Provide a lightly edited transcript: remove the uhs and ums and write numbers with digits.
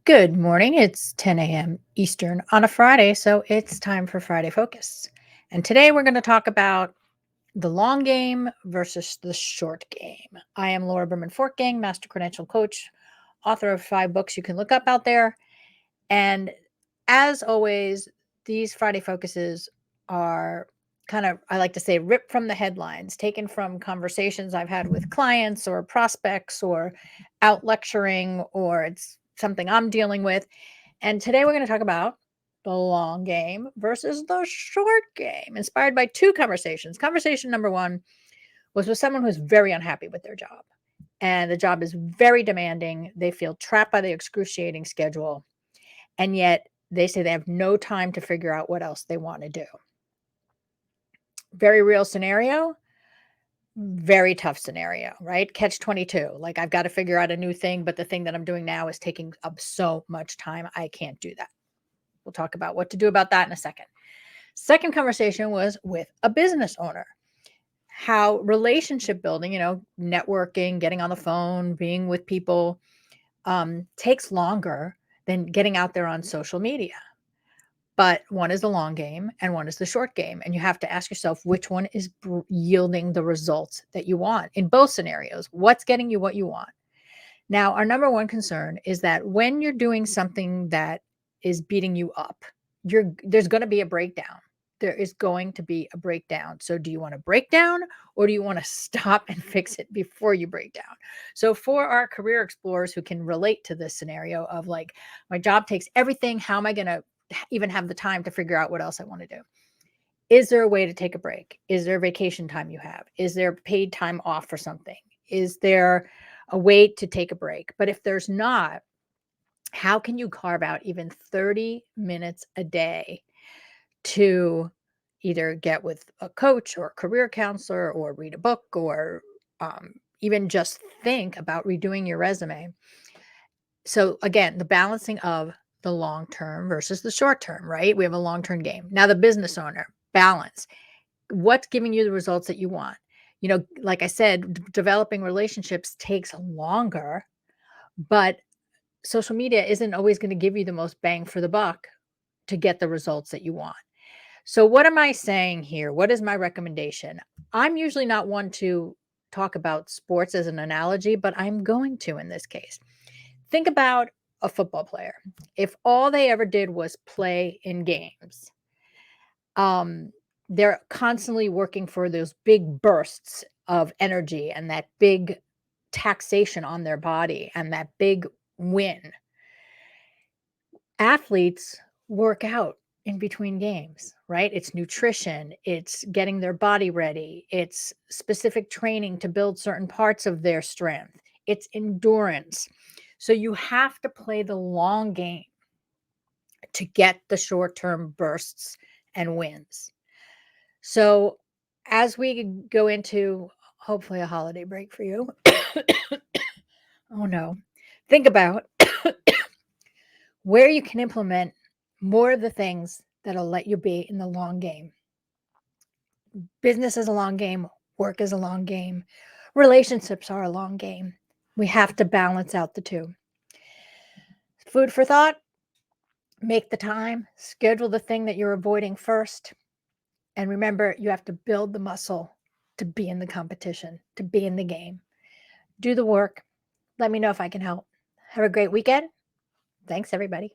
Good morning. It's 10 a.m. Eastern on a Friday, so it's time for Friday Focus. And today we're going to talk about the long game versus the short game. I am Laura Berman Fortgang, Master Credential Coach, author of 5 books you can look up out there. And as always, these Friday Focuses are kind of, I like to say, ripped from the headlines, taken from conversations I've had with clients or prospects or out lecturing, or it's something I'm dealing with. And today we're going to talk about the long game versus the short game, inspired by 2 conversations. Conversation number 1 was with someone who's very unhappy with their job. And the job is very demanding. They feel trapped by the excruciating schedule. And yet they say they have no time to figure out what else they want to do. Very real scenario, very tough scenario, right? Catch 22. Like, I've got to figure out a new thing, but the thing that I'm doing now is taking up so much time. I can't do that. We'll talk about what to do about that in a second. Second conversation was with a business owner. How relationship building, networking, getting on the phone, being with people takes longer than getting out there on social media. But one is the long game and one is the short game. And you have to ask yourself which one is yielding the results that you want in both scenarios. What's getting you what you want? Now, our number one concern is that when you're doing something that is beating you up, there's going to be a breakdown. There is going to be a breakdown. So do you want to break down or do you want to stop and fix it before you break down? So for our career explorers who can relate to this scenario of like, my job takes everything, how am I going to even have the time to figure out what else I want to do? Is there a way to take a break? Is there vacation time you have? Is there paid time off for something? Is there a way to take a break? But if there's not, how can you carve out even 30 minutes a day to either get with a coach or a career counselor or read a book or even just think about redoing your resume? So again, the balancing of the long term versus the short term, right? We have a long term game. Now, the business owner, balance. What's giving you the results that you want? Like I said, developing relationships takes longer, but social media isn't always going to give you the most bang for the buck to get the results that you want. So what am I saying here? What is my recommendation? I'm usually not one to talk about sports as an analogy, but I'm going to in this case. Think about a football player. If all they ever did was play in games, they're constantly working for those big bursts of energy and that big taxation on their body and that big win. Athletes work out in between games, right? It's nutrition, it's getting their body ready, it's specific training to build certain parts of their strength, it's endurance. So you have to play the long game to get the short-term bursts and wins. So as we go into hopefully a holiday break for you, oh no, think about where you can implement more of the things that'll let you be in the long game. Business is a long game, work is a long game, relationships are a long game. We have to balance out the two. Food for thought, make the time, schedule the thing that you're avoiding first. And remember, you have to build the muscle to be in the competition, to be in the game. Do the work. Let me know if I can help. Have a great weekend. Thanks, everybody.